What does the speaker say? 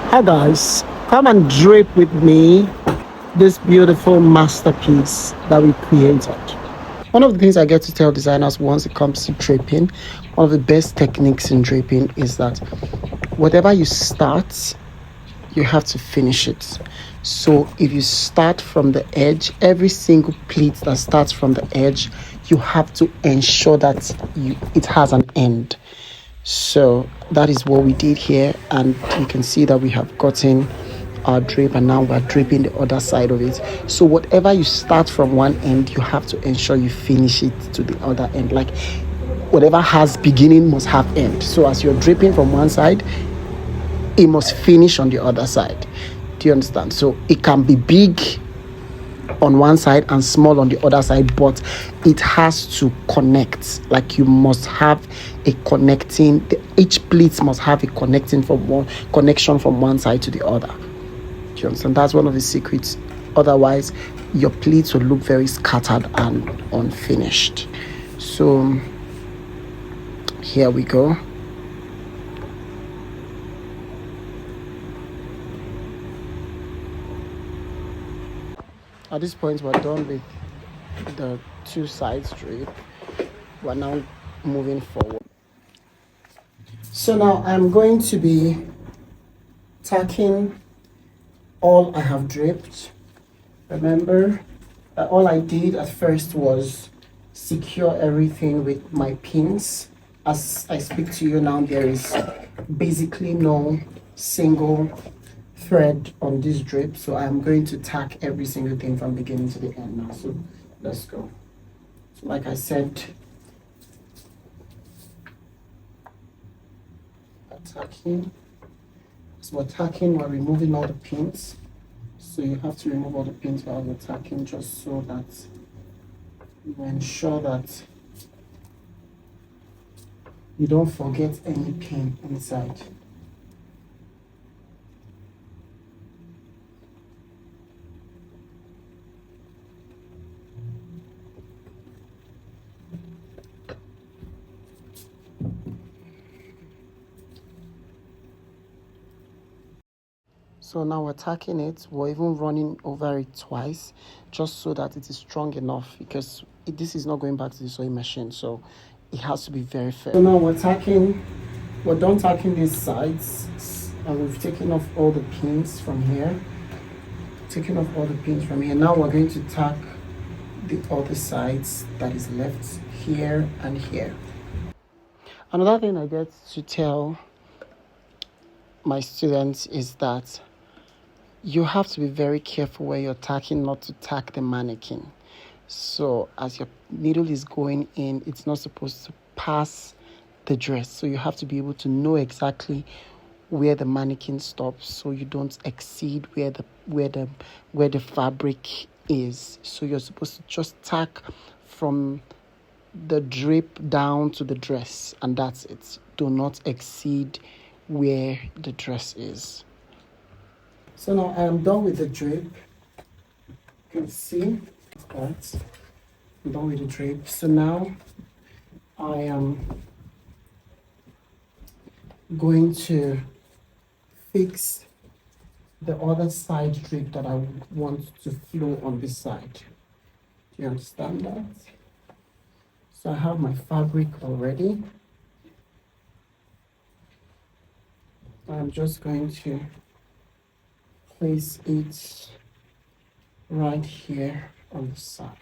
Hi guys, come and drape with me this beautiful masterpiece that we created. One of the things I get to tell designers once it comes to draping, one of the best techniques in draping is that whatever you start, you have to finish it. So if you start from the edge, every single pleat that starts from the edge, you have to ensure that it has an end. So that is what we did here, and you can see that we have gotten our drape, and now we're draping the other side of it. So whatever you start from one end, you have to ensure you finish it to the other end. Like whatever has beginning must have end. So as you're draping from one side, it must finish on the other side. Do you understand? So it can be big on one side and small on the other side, but it has to connect. Like you must have a connecting, each pleat must have a connecting from one connection from one side to the other. Do you understand? That's one of the secrets. Otherwise your pleats will look very scattered and unfinished. So here we go. At this point, we're done with the two sides drape. We're now moving forward. So now I'm going to be tacking all I have draped. Remember, all I did at first was secure everything with my pins. As I speak to you now, there is basically no single thread on this drape, so I'm going to tack every single thing from beginning to the end now. So let's go. So like I said, tacking. As we're tacking, we're removing all the pins. So you have to remove all the pins while you're tacking, just so that you ensure that you don't forget any pin inside. So now we're tacking it. We're even running over it twice, just so that it is strong enough, because this is not going back to the sewing machine, so it has to be very firm. So now we're done tacking these sides, and we've taken off all the pins from here. Now we're going to tack the other sides that is left here and here. Another thing I get to tell my students is that you have to be very careful where you're tacking, not to tack the mannequin. So as your needle is going in, it's not supposed to pass the dress. So you have to be able to know exactly where the mannequin stops, so you don't exceed where the fabric is. So you're supposed to just tack from the drape down to the dress, and that's it. Do not exceed where the dress is. So now I am done with the drape. You can see that I'm done with the drape. So now I am going to fix the other side drape that I want to flow on this side. Do you understand that? So I have my fabric already. I'm just going to place it right here on the side.